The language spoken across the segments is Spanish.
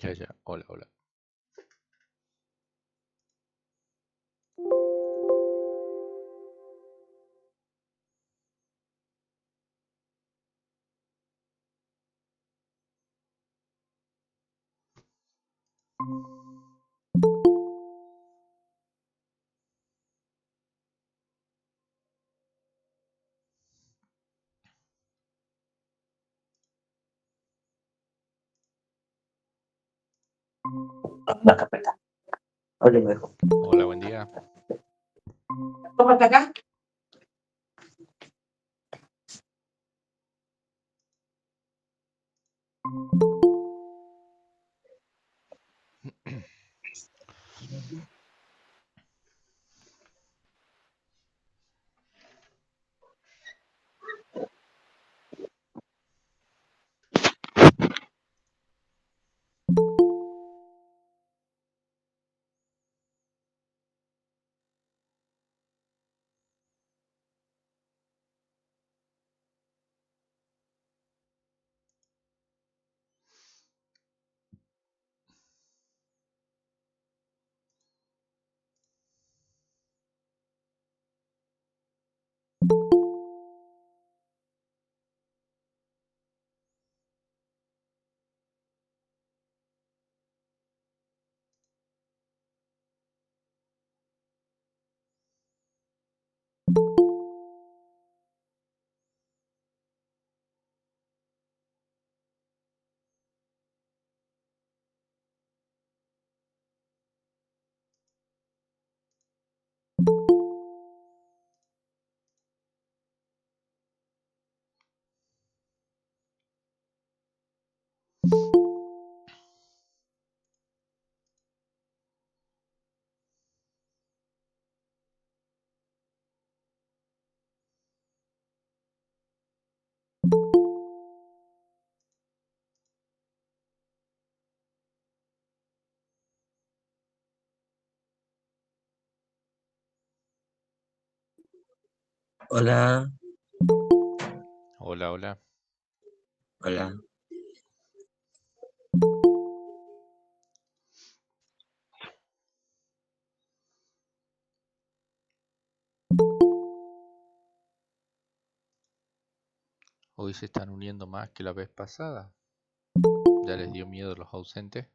Ya, ya. Hola, hola. La carpeta. Oye, me dijo. Hola, buen día. Tómate acá. Hola, Hola, hola. hola. Hoy se están uniendo más que la vez pasada. ¿Ya les dio miedo los ausentes?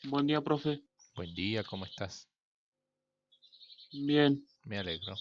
Buen día, profe. Buen día, ¿cómo estás? Bien. Me alegro.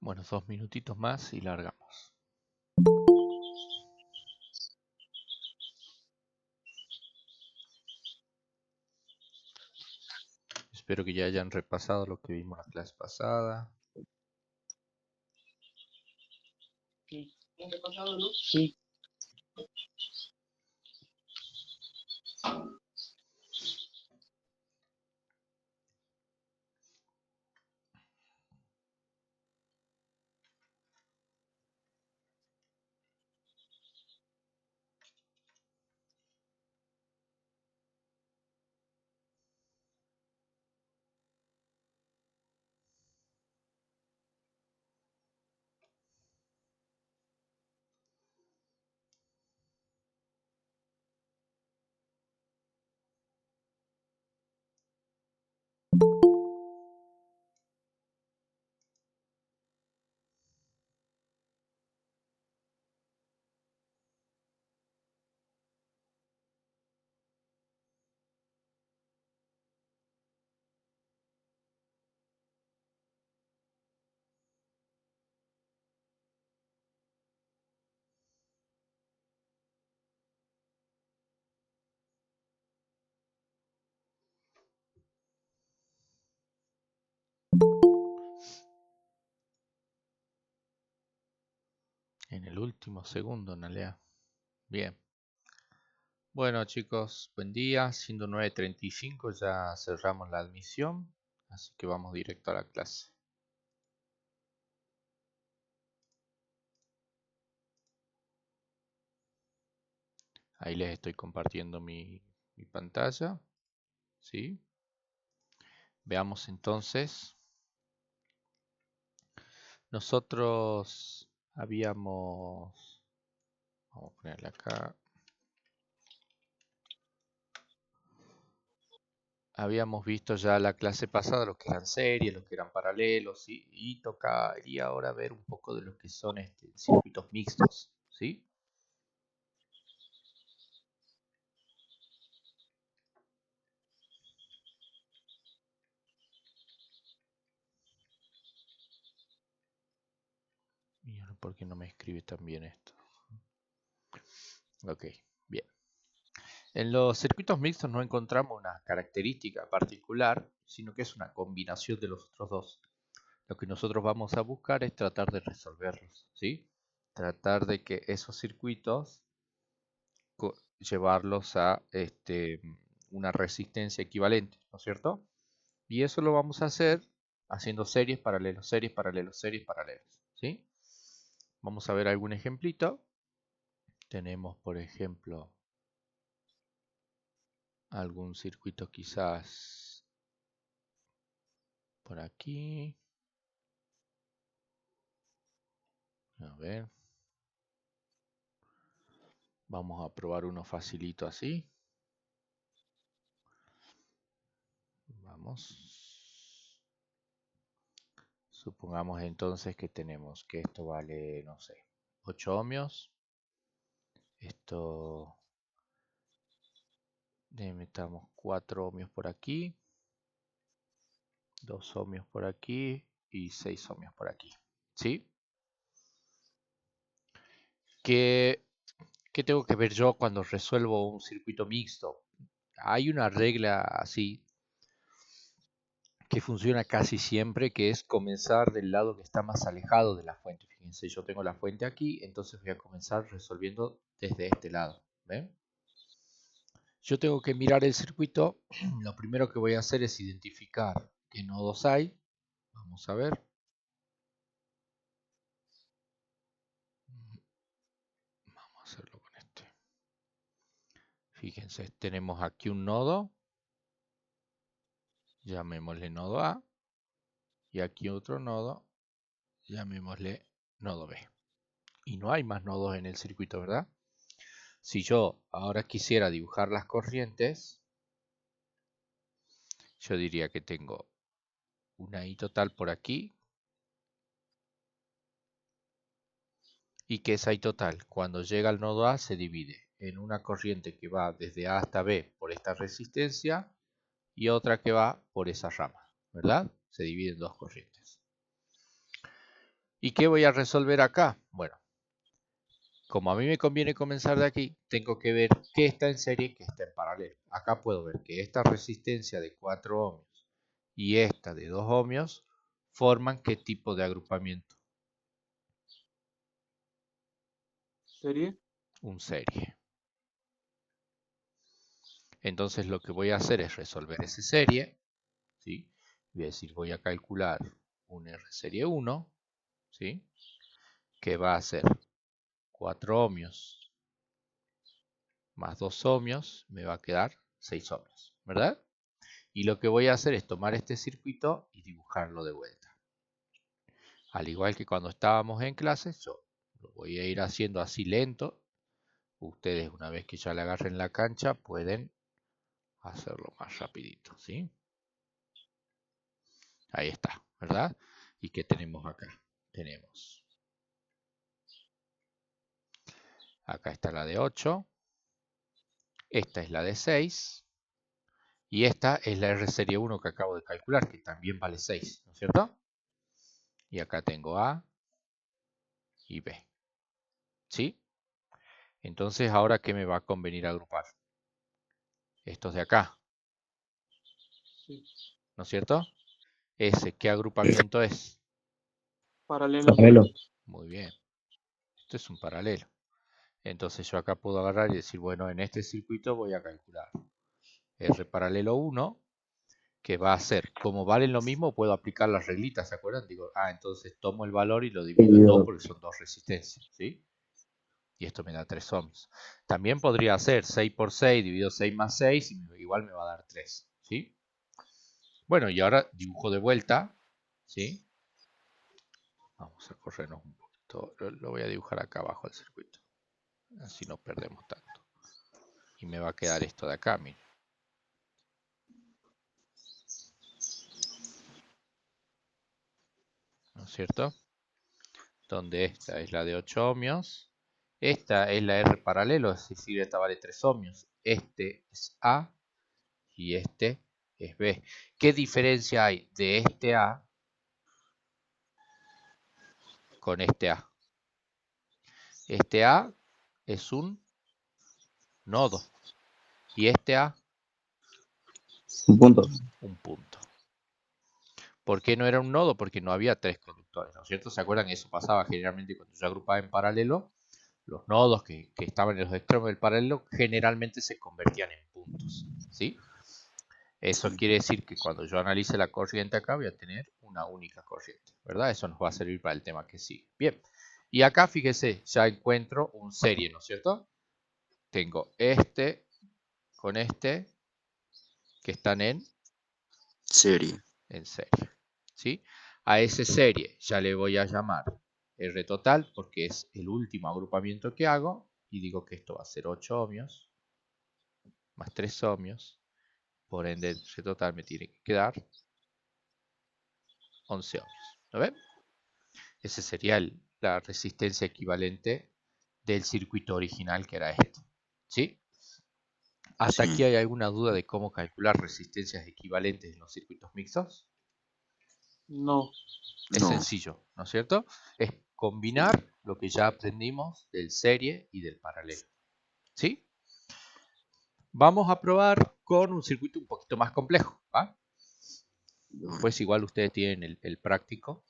Bueno, 2 minutitos más y largamos. Espero que ya hayan repasado lo que vimos la clase pasada. Sí. ¿Repasado, no? Sí. En el último segundo, Nalea. Bien. Bueno, chicos, buen día. Siendo 9:35 ya cerramos la admisión, así que vamos directo a la clase. Ahí les estoy compartiendo mi pantalla. ¿Sí? Veamos entonces. Nosotros habíamos... Vamos a ponerle acá. Habíamos visto ya la clase pasada lo que eran series, lo que eran paralelos, ¿sí? Y tocaría ahora ver un poco de lo que son circuitos mixtos, ¿sí? Y ahora, ¿por qué no me escribe tan bien esto? Ok, bien. En los circuitos mixtos no encontramos una característica particular, sino que es una combinación de los otros dos. Lo que nosotros vamos a buscar es tratar de resolverlos, ¿sí? Tratar de que esos circuitos llevarlos a una resistencia equivalente, ¿no es cierto? Y eso lo vamos a hacer haciendo series, paralelos, series, paralelos, series, paralelos, ¿sí? Vamos a ver algún ejemplito. Tenemos, por ejemplo, algún circuito quizás por aquí. A ver. Vamos a probar uno facilito así. Vamos. Supongamos entonces que tenemos que esto vale, no sé, 8 ohmios. Esto le metamos 4 ohmios por aquí, 2 ohmios por aquí y 6 ohmios por aquí. ¿Sí? ¿Qué tengo que ver yo cuando resuelvo un circuito mixto? Hay una regla así que funciona casi siempre, que es comenzar del lado que está más alejado de la fuente. Fíjense, yo tengo la fuente aquí, entonces voy a comenzar resolviendo desde este lado. ¿Ven? Yo tengo que mirar el circuito. Lo primero que voy a hacer es identificar qué nodos hay. Vamos a ver. Vamos a hacerlo con este. Fíjense, tenemos aquí un nodo. Llamémosle nodo A. Y aquí otro nodo. Llamémosle nodo B. Y no hay más nodos en el circuito, ¿verdad? Si yo ahora quisiera dibujar las corrientes, yo diría que tengo una I total por aquí. Y que esa I total, cuando llega al nodo A, se divide en una corriente que va desde A hasta B por esta resistencia y otra que va por esa rama, ¿verdad? Se divide en dos corrientes. ¿Y qué voy a resolver acá? Bueno, como a mí me conviene comenzar de aquí, tengo que ver qué está en serie y qué está en paralelo. Acá puedo ver que esta resistencia de 4 ohmios y esta de 2 ohmios forman qué tipo de agrupamiento. ¿Serie? Un serie. Entonces lo que voy a hacer es resolver esa serie, ¿sí? Voy a decir, voy a calcular un R serie 1, ¿sí? Que va a ser 4 ohmios más 2 ohmios, me va a quedar 6 ohmios, ¿verdad? Y lo que voy a hacer es tomar este circuito y dibujarlo de vuelta. Al igual que cuando estábamos en clases, yo lo voy a ir haciendo así lento. Ustedes, una vez que ya le agarren la cancha, pueden hacerlo más rapidito, ¿sí? Ahí está, ¿verdad? ¿Y qué tenemos acá? Tenemos. Acá está la de 8. Esta es la de 6. Y esta es la R serie 1 que acabo de calcular, que también vale 6, ¿no es cierto? Y acá tengo A y B. ¿Sí? Entonces, ¿ahora qué me va a convenir agrupar? Estos de acá, Sí. ¿no es cierto? Ese, ¿qué agrupamiento es? Paralelo. Paralelo. Muy bien. Esto es un paralelo. Entonces yo acá puedo agarrar y decir, bueno, en este circuito voy a calcular R paralelo 1, que va a ser, como valen lo mismo, puedo aplicar las reglitas, ¿se acuerdan? Digo, entonces tomo el valor y lo divido en 2 porque son 2 resistencias, ¿sí? Y esto me da 3 ohms. También podría hacer 6 por 6 dividido 6 más 6 y igual me va a dar 3, ¿sí? Bueno, y ahora dibujo de vuelta, ¿sí? Vamos a corrernos un poquito. Lo voy a dibujar acá abajo del circuito. Así no perdemos tanto. Y me va a quedar esto de acá, miren. ¿No es cierto? Donde esta es la de 8 ohmios. Esta es la R paralelo, es decir, esta vale 3 ohmios. Este es A y este es B. ¿Qué diferencia hay de este A con este A? Este A es un nodo y este A Un punto. un punto. ¿Por qué no era un nodo? Porque no había 3 conductores, ¿no es cierto? ¿Se acuerdan? Eso pasaba generalmente cuando yo agrupaba en paralelo. Los nodos que estaban en los extremos del paralelo generalmente se convertían en puntos, ¿sí? Eso quiere decir que cuando yo analice la corriente acá voy a tener una única corriente, ¿verdad? Eso nos va a servir para el tema que sigue. Bien, y acá fíjese, ya encuentro un serie, ¿no es cierto? Tengo este con este que están en Serie. serie, ¿sí? A ese serie ya le voy a llamar R total porque es el último agrupamiento que hago y digo que esto va a ser 8 ohmios más 3 ohmios, por ende el R total me tiene que quedar 11 ohmios, ¿lo ven? Esa sería la resistencia equivalente del circuito original que era este, ¿sí? ¿Hasta aquí hay alguna duda de cómo calcular resistencias equivalentes en los circuitos mixtos? No. Es sencillo, ¿no es cierto? Es combinar lo que ya aprendimos del serie y del paralelo, ¿sí? Vamos a probar con un circuito un poquito más complejo, ¿va? Después igual ustedes tienen el práctico.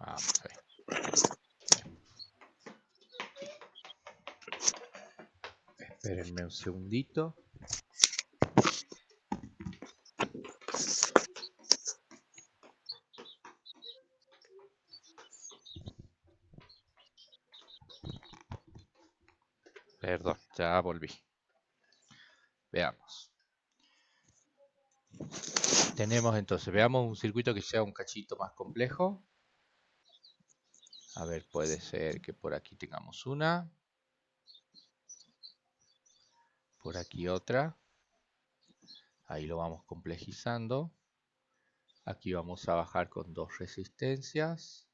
Vamos a ver. Espérenme un segundito. Perdón, ya volví. Veamos. Tenemos entonces, veamos un circuito que sea un cachito más complejo. A ver, puede ser que por aquí tengamos una. Por aquí otra. Ahí lo vamos complejizando. Aquí vamos a bajar con 2 resistencias.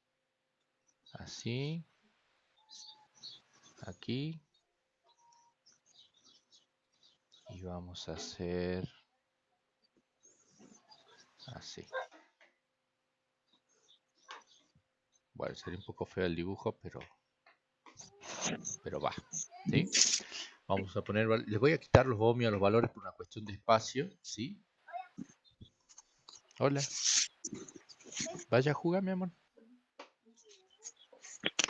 Así. Aquí. Y vamos a hacer así. Bueno, sería un poco feo el dibujo, pero va, ¿sí? Vamos a poner, les voy a quitar los ohmios a los valores por una cuestión de espacio, ¿sí? Hola. Vaya a jugar, mi amor.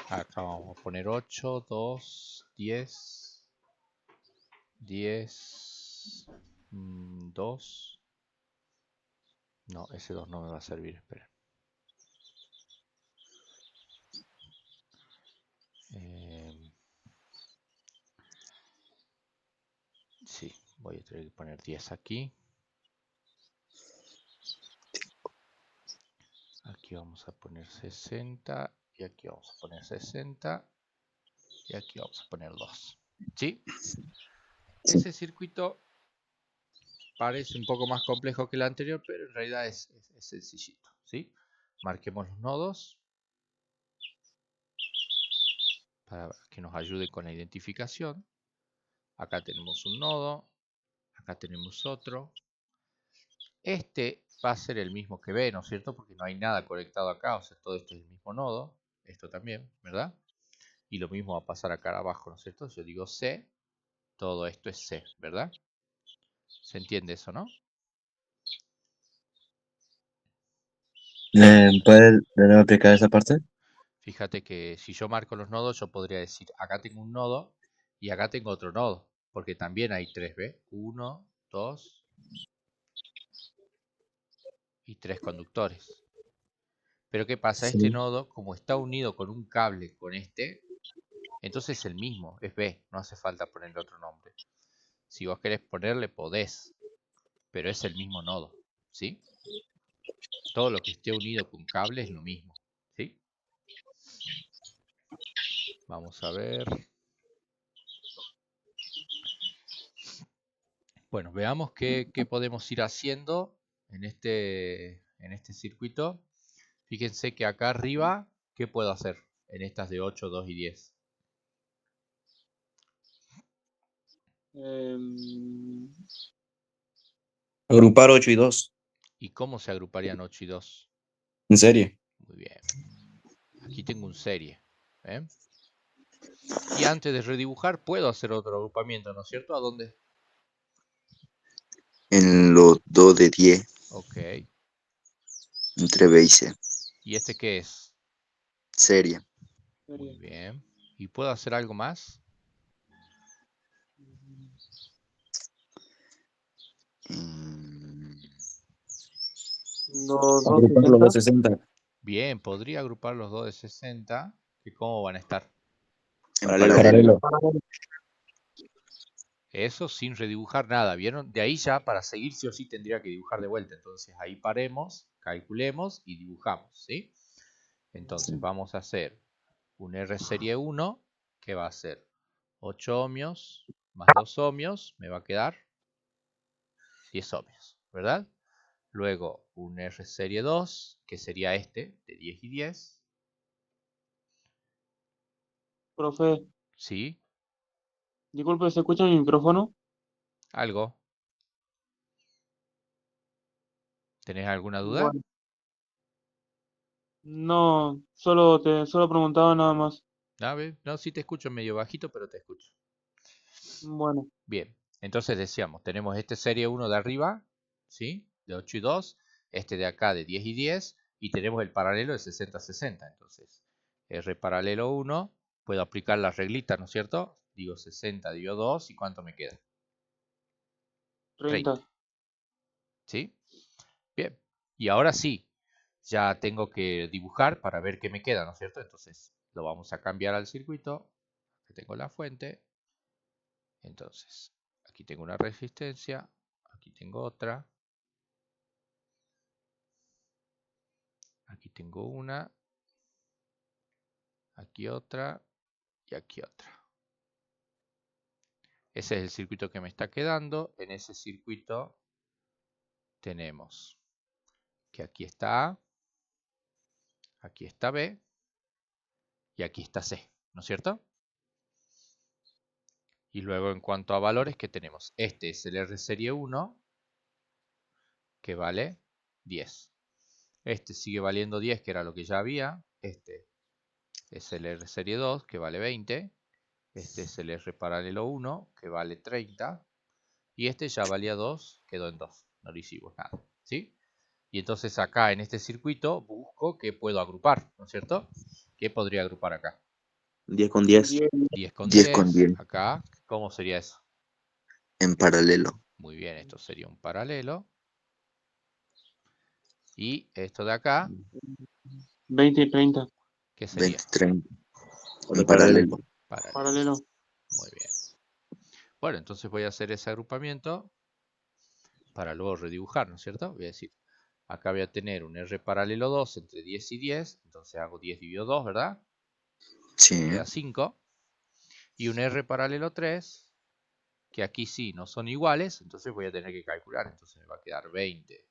Acá vamos a poner 8, 2, 10, 10, 2. No, ese 2 no me va a servir, espera. Sí, voy a tener que poner 10 aquí. Aquí vamos a poner 60 y aquí vamos a poner 60. Y aquí vamos a poner 2. ¿Sí? Ese circuito parece un poco más complejo que el anterior, pero en realidad es sencillito. ¿Sí? Marquemos los nodos para que nos ayude con la identificación. Acá tenemos un nodo, acá tenemos otro. Este va a ser el mismo que B, ¿no es cierto? Porque no hay nada conectado acá, o sea, todo esto es el mismo nodo. Esto también, ¿verdad? Y lo mismo va a pasar acá abajo, ¿no es cierto? Yo digo C, todo esto es C, ¿verdad? ¿Se entiende eso, no? ¿Puede de nuevo explicar esa parte? Fíjate que si yo marco los nodos, yo podría decir, acá tengo un nodo y acá tengo otro nodo, porque también hay 3, ¿ves? 1, 2 y 3 conductores. Pero ¿qué pasa? Este Sí. nodo, como está unido con un cable con este, entonces es el mismo, es B, no hace falta ponerle otro nombre. Si vos querés ponerle, podés, pero es el mismo nodo, ¿sí? Todo lo que esté unido con cable es lo mismo, ¿sí? Vamos a ver. Bueno, veamos qué podemos ir haciendo en este circuito. Fíjense que acá arriba, ¿qué puedo hacer en estas de 8, 2 y 10? Em, Agrupar 8 y 2. ¿Y cómo se agruparían 8 y 2? ¿En serio? Muy bien. Aquí tengo un serie. ¿Eh? Y antes de redibujar, puedo hacer otro agrupamiento, ¿no es cierto? ¿A dónde? En los 2 de 10, Ok. entre B y C. ¿Y este qué es? Serie. Muy serie. bien. ¿Y puedo hacer algo más? Mm, Los Agrupar los 260. 260. Bien, podría agrupar los dos de 60. ¿Que cómo van a estar? En Paralelo. paralelo. Eso sin redibujar nada, ¿vieron? De ahí ya para seguir sí o sí tendría que dibujar de vuelta. Entonces ahí paremos, calculemos y dibujamos, ¿sí? Entonces Sí. vamos a hacer un R serie 1 que va a ser 8 ohmios más 2 ohmios, me va a quedar 10 ohmios, ¿verdad? Luego un R serie 2 que sería este de 10 y 10, Profe, ¿sí? disculpe, ¿se escucha mi micrófono? ¿Algo? ¿Tenés alguna duda? Bueno, no, solo preguntaba nada más. A ver, no, sí te escucho medio bajito, pero te escucho. Bueno, Bien, entonces decíamos, tenemos este serie 1 de arriba, ¿sí? De 8 y 2, este de acá de 10 y 10, y tenemos el paralelo de 60 60. Entonces, R paralelo 1, puedo aplicar la reglita, ¿no es cierto? Digo 60 dividido 2, ¿y cuánto me queda? 30, 30. ¿sí? Bien, y ahora sí, ya tengo que dibujar para ver qué me queda, ¿no es cierto? Entonces, lo vamos a cambiar al circuito, que tengo la fuente. Entonces, aquí tengo una resistencia, aquí tengo otra, aquí tengo una, aquí otra y aquí otra. Ese es el circuito que me está quedando. En ese circuito tenemos que aquí está A, aquí está B y aquí está C, ¿no es cierto? Y luego en cuanto a valores, ¿qué tenemos? Este es el R serie 1 que vale 10. Este sigue valiendo 10, que era lo que ya había. Este es el R serie 2 que vale 20. Este es el R paralelo 1 que vale 30. Y este ya valía 2, quedó en 2. No le hicimos nada, ¿sí? Y entonces acá en este circuito busco qué puedo agrupar, ¿no es cierto? ¿Qué podría agrupar acá? 10 con 10. 10. 10 con 10 con 10. 10. Acá, ¿cómo sería eso? En paralelo. Muy bien, esto sería un paralelo. Y esto de acá, 20 y 30. ¿qué 20, sería? 30. En Otro paralelo. paralelo. Paralelo. Paralelo. Muy bien. Bueno, entonces voy a hacer ese agrupamiento para luego redibujar, ¿no es cierto? Voy a decir, acá voy a tener un R paralelo 2 entre 10 y 10. Entonces hago 10 dividido 2, ¿verdad? Me Sí. queda 5. y un R paralelo 3, que aquí sí no son iguales, entonces voy a tener que calcular. Entonces me va a quedar 20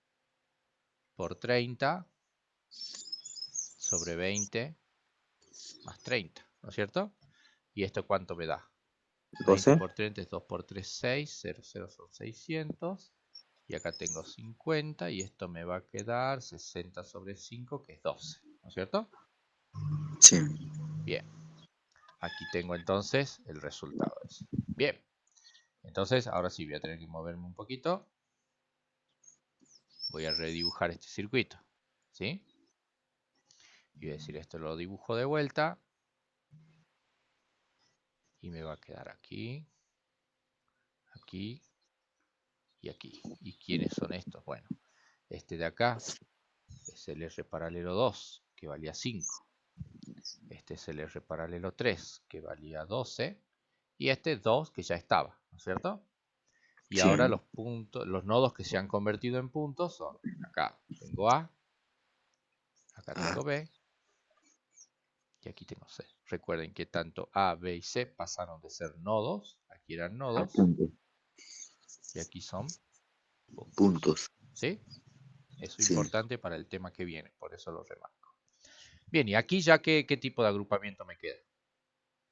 por 30 sobre 20 más 30, ¿no es cierto? ¿Y esto cuánto me da? 20 12. por 30 es 2 por 3, 6, 0, 0 son 600. Y acá tengo 50 y esto me va a quedar 60 sobre 5, que es 12, ¿no es cierto? Sí. Bien, aquí tengo entonces el resultado ese. Bien, entonces ahora sí voy a tener que moverme un poquito. Voy a redibujar este circuito, ¿sí? Y voy a decir, esto lo dibujo de vuelta. Y me va a quedar aquí, aquí y aquí. ¿Y quiénes son estos? Bueno, este de acá es el R paralelo 2, que valía 5. Este es el R paralelo 3, que valía 12. Y este es 2, que ya estaba, ¿no es cierto? Y Sí. ahora los puntos, los nodos que se han convertido en puntos son, acá tengo A, acá tengo B, y aquí tengo C. Recuerden que tanto A, B y C pasaron de ser nodos, aquí eran A nodos, puntos. y aquí son puntos. Puntos. ¿Sí? Eso es Sí. importante para el tema que viene, por eso lo remarco. Bien, y aquí ya qué tipo de agrupamiento me queda.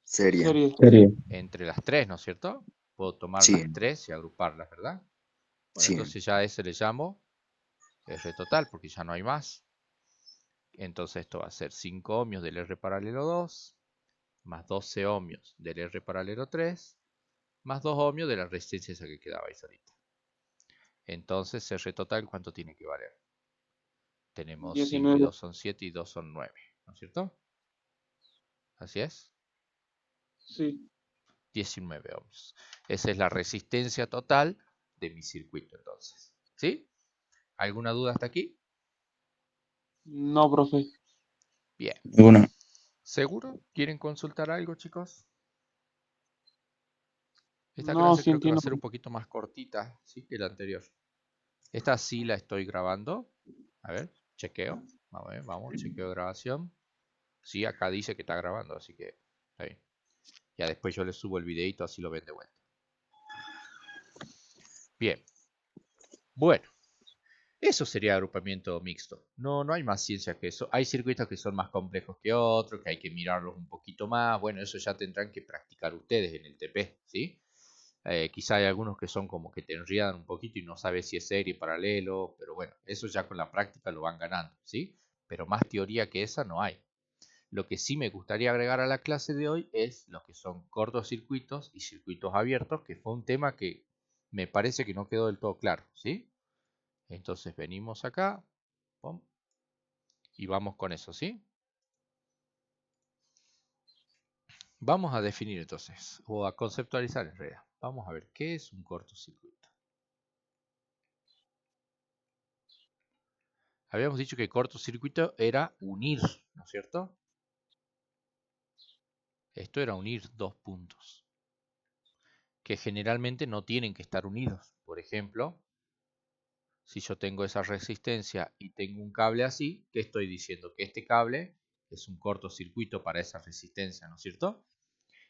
Serie. Serie. Entre las tres, ¿no es cierto? Puedo tomar Sí. las tres y agruparlas, ¿verdad? Bueno, Sí. entonces ya a ese le llamo R total, porque ya no hay más. Entonces esto va a ser 5 ohmios del R paralelo 2, más 12 ohmios del R paralelo 3, más 2 ohmios de la resistencia esa que quedaba ahí solita. Entonces R total, ¿cuánto tiene que valer? Tenemos 5 y 19. 2 son 7 y 2 son 9, ¿no es cierto? Así es. Sí. 19 ohmios. Esa es la resistencia total de mi circuito entonces. ¿Sí? ¿Alguna duda hasta aquí? No, profe. Bien. Una. ¿Seguro? ¿Quieren consultar algo, chicos? Esta No, clase sí creo que va a entiendo. ser un poquito más cortita, ¿sí?, que la anterior. Esta sí la estoy grabando. A ver, chequeo. A ver, vamos, chequeo de grabación. Sí, acá dice que está grabando, así que está bien. Ya después yo le subo el videito, así lo ven de vuelta. Bien. Bueno, eso sería agrupamiento mixto. No hay más ciencia que eso. Hay circuitos que son más complejos que otros, que hay que mirarlos un poquito más. Bueno, eso ya tendrán que practicar ustedes en el TP, ¿sí? Quizá hay algunos que son como que te enredan un poquito y no sabes si es serie, paralelo, pero bueno, eso ya con la práctica lo van ganando, ¿sí? Pero más teoría que esa no hay. Lo que sí me gustaría agregar a la clase de hoy es lo que son cortocircuitos y circuitos abiertos, que fue un tema que me parece que no quedó del todo claro, ¿sí? Entonces venimos acá, pum, y vamos con eso, ¿sí? Vamos a definir entonces, o a conceptualizar en realidad. Vamos a ver qué es un cortocircuito. Habíamos dicho que cortocircuito era unir, ¿no es cierto? Esto era unir dos puntos, que generalmente no tienen que estar unidos. Por ejemplo, si yo tengo esa resistencia y tengo un cable así, ¿qué estoy diciendo? Que este cable es un cortocircuito para esa resistencia, ¿no es cierto?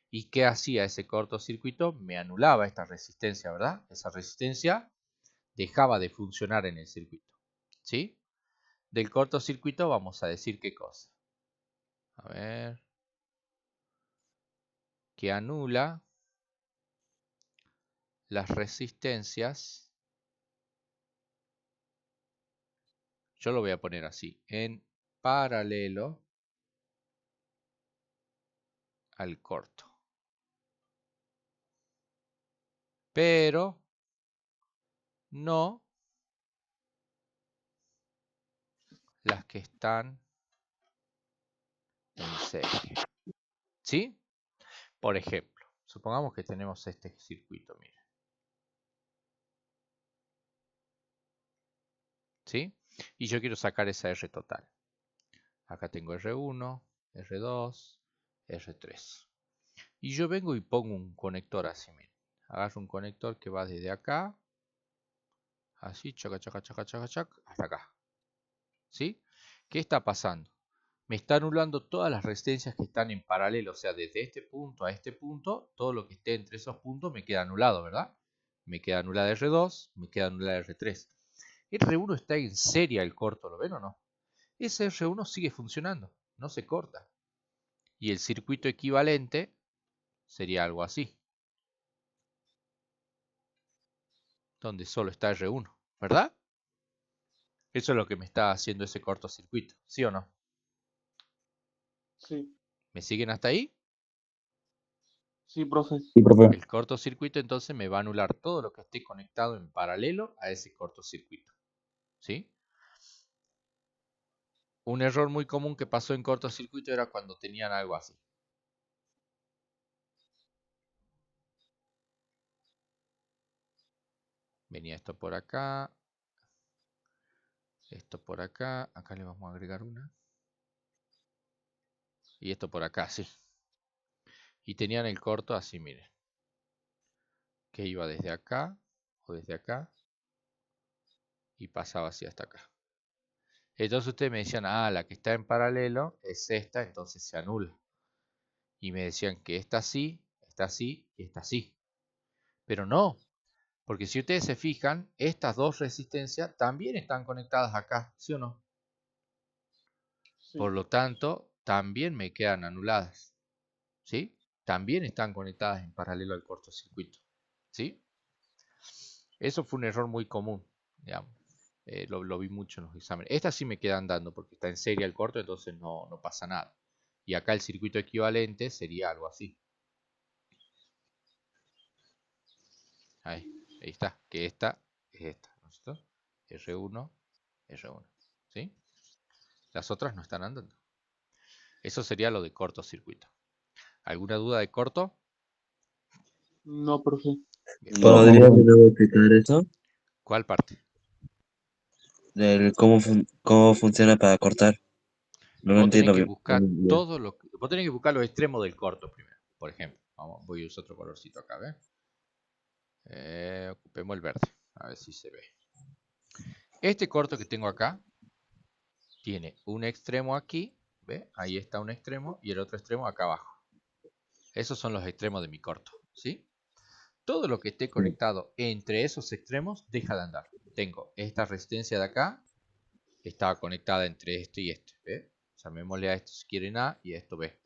¿Y qué hacía ese cortocircuito? Me anulaba esta resistencia, ¿verdad? Esa resistencia dejaba de funcionar en el circuito, ¿sí? Del cortocircuito vamos a decir qué cosa. A ver. Que anula las resistencias. Yo lo voy a poner así, en paralelo al corto. Pero no las que están en serie. ¿Sí? Por ejemplo, supongamos que tenemos este circuito, miren. ¿Sí? Y yo quiero sacar esa R total. Acá tengo R1, R2, R3. Y yo vengo y pongo un conector así, miren. Agarro un conector que va desde acá, así, chaca, chaca, chaca, chaca, chaca, hasta acá. ¿Sí? ¿Qué está pasando? me está anulando todas las resistencias que están en paralelo, o sea, desde este punto a este punto, todo lo que esté entre esos puntos me queda anulado, ¿verdad? Me queda anulada R2, me queda anulada R3. R1 está en serie el corto, ¿lo ven o no? Ese R1 sigue funcionando, no se corta. Y el circuito equivalente sería algo así, donde solo está R1, ¿verdad? Eso es lo que me está haciendo ese cortocircuito, ¿sí o no? Sí. ¿Me siguen hasta ahí? Sí, profe. Sí, profe. El cortocircuito entonces me va a anular todo lo que esté conectado en paralelo a ese cortocircuito, ¿sí? Un error muy común que pasó en cortocircuito era cuando tenían algo así. Venía esto por acá, esto por acá, acá le vamos a agregar una. Y esto por acá, sí. Y tenían el corto así, miren. Que iba desde acá o desde acá y pasaba así hasta acá. Entonces ustedes me decían, ah, la que está en paralelo es esta, entonces se anula. Y me decían que esta sí y esta sí. Pero no, porque si ustedes se fijan, estas dos resistencias también están conectadas acá, ¿sí o no? Sí. Por lo tanto, también me quedan anuladas, ¿sí? También están conectadas en paralelo al cortocircuito, ¿sí? Eso fue un error muy común, digamos. Lo vi mucho en los exámenes. Esta sí me quedan dando porque está en serie el corto, entonces no pasa nada. Y acá el circuito equivalente sería algo así. Ahí está, que esta es esta, ¿no es cierto? R1, R1, ¿sí? Las otras no están andando. Eso sería lo de cortocircuito. ¿Alguna duda de corto? No, profe. Bien. ¿Podría de nuevo explicar eso? ¿Cuál parte? Del cómo funciona para cortar. No lo Vos tenés entiendo que bien. buscar todo lo que... Vos tenés que buscar los extremos del corto primero. Por ejemplo, voy a usar otro colorcito acá, ¿ves? Ocupemos el verde, a ver si se ve. Este corto que tengo acá tiene un extremo aquí, ¿ve? Ahí está un extremo y el otro extremo acá abajo. Esos son los extremos de mi corto, ¿sí? Todo lo que esté conectado entre esos extremos deja de andar. Tengo esta resistencia de acá, estaba conectada entre esto y este, ¿ve? Llamémosle a esto si quieren A y a esto B.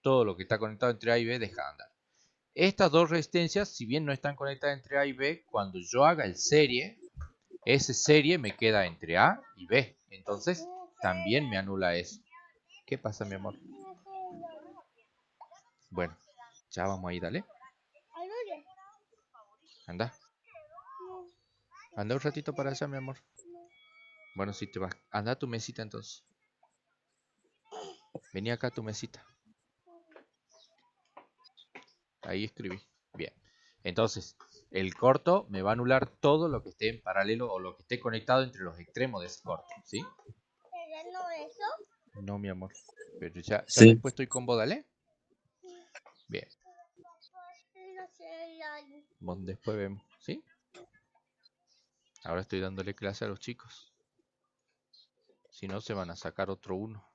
Todo lo que está conectado entre A y B deja de andar. Estas dos resistencias, si bien no están conectadas entre A y B, cuando yo haga el serie, ese serie me queda entre A y B. Entonces, también me anula eso. ¿Qué pasa, mi amor? Bueno, ya vamos ahí, dale. Anda. Anda un ratito para allá, mi amor. Bueno, si te vas. Anda a tu mesita entonces. Vení acá a tu mesita. Ahí escribí. Bien. Entonces, el corto me va a anular todo lo que esté en paralelo o lo que esté conectado entre los extremos de ese corto, ¿sí? No, mi amor. Pero ya Sí. después estoy con vos, dale. Bien. Bueno, después vemos, ¿sí? Ahora estoy dándole clase a los chicos. Si no, se van a sacar otro uno.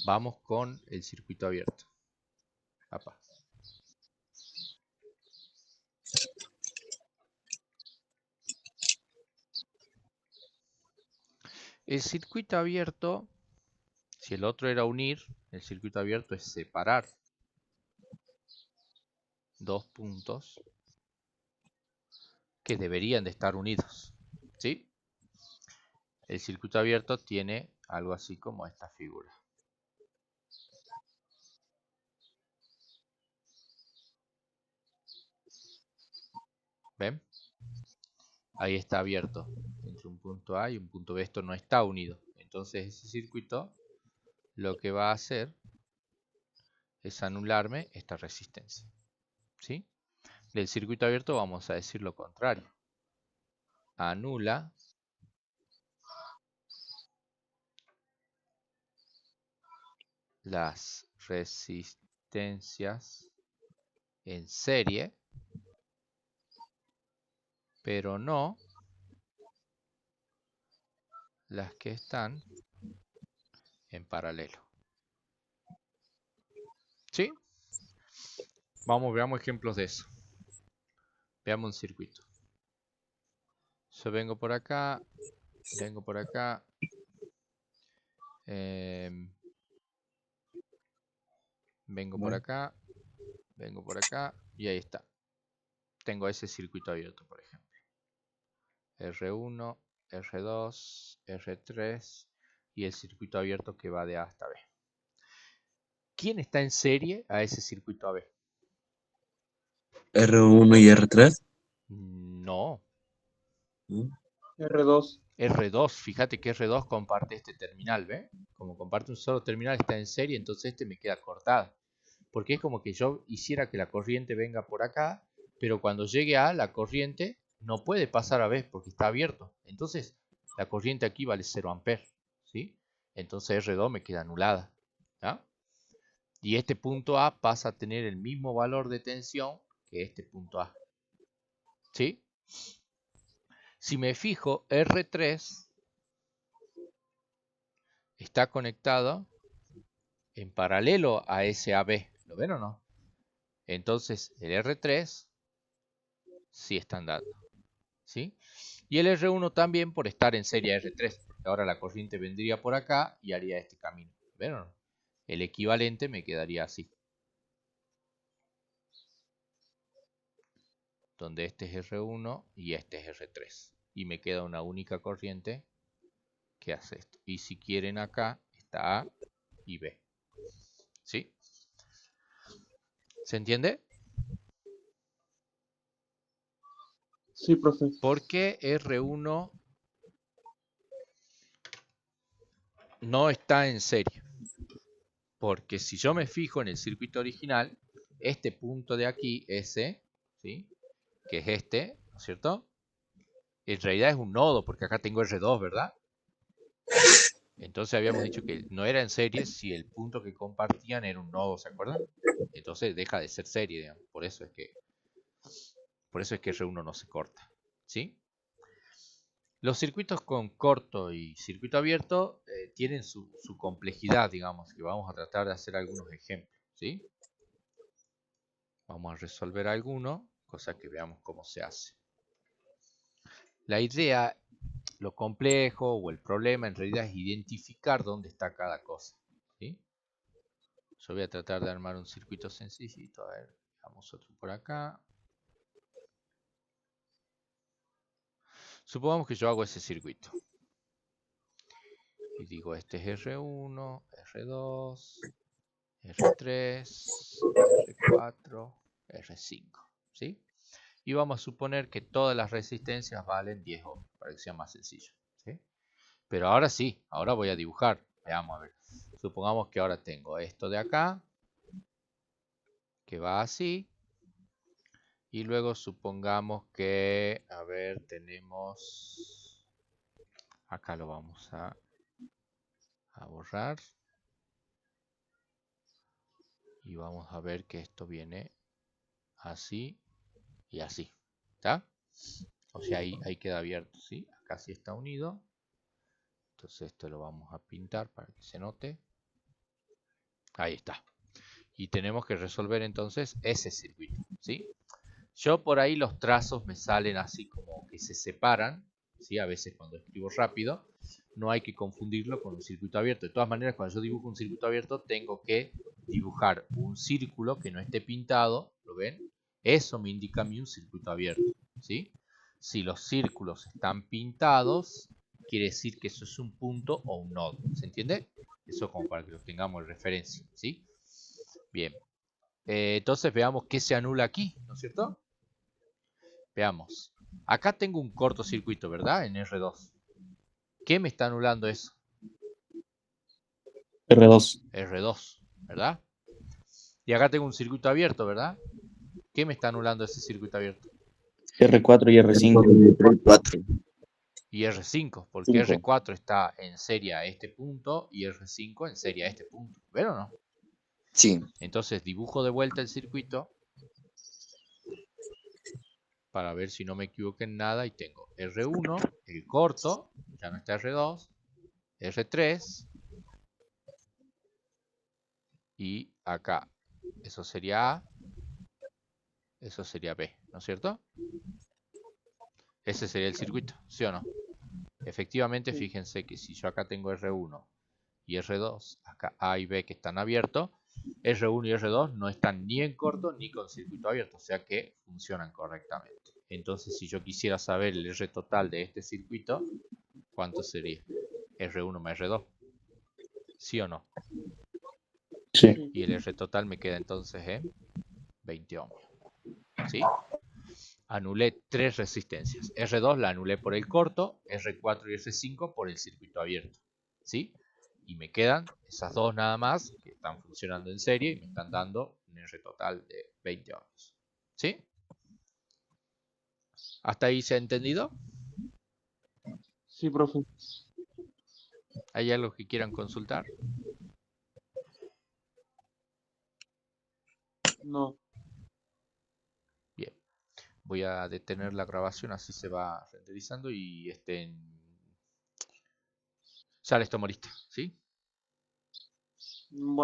Vamos con el circuito abierto. Papá. El circuito abierto, si el otro era unir, el circuito abierto es separar dos puntos que deberían de estar unidos, ¿sí? El circuito abierto tiene algo así como esta figura. ¿Ven? Ahí está abierto entre un punto A y un punto B. Esto no está unido. Entonces ese circuito lo que va a hacer es anularme esta resistencia, ¿sí? Del circuito abierto vamos a decir lo contrario. Anula las resistencias en serie, pero no las que están en paralelo. ¿Sí? Veamos ejemplos de eso. Veamos un circuito. Yo vengo por acá, vengo por acá. Vengo por acá, vengo por acá y ahí está. Tengo ese circuito abierto, por ejemplo. R1, R2, R3 y el circuito abierto que va de A hasta B. ¿Quién está en serie a ese circuito AB? R1 y R3. No, R2. R2, fíjate que R2 comparte este terminal, ¿ve? Como comparte un solo terminal, está en serie, entonces este me queda cortado. Porque es como que yo hiciera que la corriente venga por acá, pero cuando llegue a la corriente no puede pasar a B porque está abierto. Entonces la corriente aquí vale 0 amperes, ¿sí? Entonces R2 me queda anulada, ¿ah? Y este punto A pasa a tener el mismo valor de tensión que este punto A, ¿sí? Si me fijo, R3 está conectado en paralelo a ese AB. ¿Lo ven o no? Entonces el R3 sí está andando, ¿sí? Y el R1 también por estar en serie a R3, porque ahora la corriente vendría por acá y haría este camino. ¿Ven o no? El equivalente me quedaría así. Donde este es R1 y este es R3. Y me queda una única corriente que hace esto. Y si quieren acá está A y B. ¿Sí? ¿Se entiende? Sí, profe. ¿Por qué R1 no está en serie? Porque si yo me fijo en el circuito original, este punto de aquí, S, ¿sí? Que es este, ¿no es cierto? En realidad es un nodo, porque acá tengo R2, ¿verdad? Entonces habíamos dicho que no era en serie si el punto que compartían era un nodo, ¿se acuerdan? Entonces deja de ser serie, digamos. Por eso es que R1 no se corta, ¿sí? Los circuitos con corto y circuito abierto tienen su complejidad, digamos, que vamos a tratar de hacer algunos ejemplos, ¿sí? Vamos a resolver alguno, cosa que veamos cómo se hace. La idea, lo complejo o el problema en realidad es identificar dónde está cada cosa, ¿sí? Yo voy a tratar de armar un circuito sencillito. A ver, vamos otro por acá. Supongamos que yo hago ese circuito. Y digo, este es R1, R2, R3, R4, R5, ¿sí? Y vamos a suponer que todas las resistencias valen 10 ohms, para que sea más sencillo, ¿sí? Pero ahora sí, ahora voy a dibujar. Veamos a ver. Supongamos que ahora tengo esto de acá, que va así. Y luego supongamos que, a ver, tenemos... Acá lo vamos a borrar. Y vamos a ver que esto viene así y así. ¿Está? O sea, ahí queda abierto, ¿sí? Acá sí está unido. Entonces esto lo vamos a pintar para que se note. Ahí está. Y tenemos que resolver entonces ese circuito, ¿sí? Yo por ahí los trazos me salen así como que se separan, ¿sí? A veces cuando escribo rápido, no hay que confundirlo con un circuito abierto. De todas maneras, cuando yo dibujo un circuito abierto, tengo que dibujar un círculo que no esté pintado, ¿lo ven? Eso me indica a mí un circuito abierto, ¿sí? Si los círculos están pintados, quiere decir que eso es un punto o un nodo, ¿se entiende? Eso como para que lo tengamos en referencia, ¿sí? Bien. Entonces veamos qué se anula aquí, ¿no es cierto? Veamos. Acá tengo un cortocircuito, ¿verdad? En R2. ¿Qué me está anulando eso? R2. R2, ¿verdad? Y acá tengo un circuito abierto, ¿verdad? ¿Qué me está anulando ese circuito abierto? R4 y R5. R4. Y R5, porque R4 está en serie a este punto y R5 en serie a este punto. ¿Ven o no? Sí. Entonces dibujo de vuelta el circuito para ver si no me equivoco en nada y tengo R1, el corto, ya no está R2, R3 y acá eso sería A, eso sería B, ¿no es cierto? Ese sería el circuito, ¿sí o no? Efectivamente, Sí. fíjense que si yo acá tengo R1 y R2, acá A y B que están abiertos, R1 y R2 no están ni en corto ni con circuito abierto, o sea que funcionan correctamente. Entonces, si yo quisiera saber el R total de este circuito, ¿cuánto sería? R1 más R2, ¿sí o no? Sí. Y el R total me queda entonces en 20 ohmios, ¿sí? Anulé 3 resistencias. R2 la anulé por el corto, R4 y R5 por el circuito abierto, ¿sí? Y me quedan esas dos nada más que están funcionando en serie y me están dando un R total de 20 ohmios, ¿sí? ¿Hasta ahí se ha entendido? Sí, profe. ¿Hay algo que quieran consultar? No. Bien, voy a detener la grabación, así se va renderizando y sale esto morista, ¿sí? Bueno.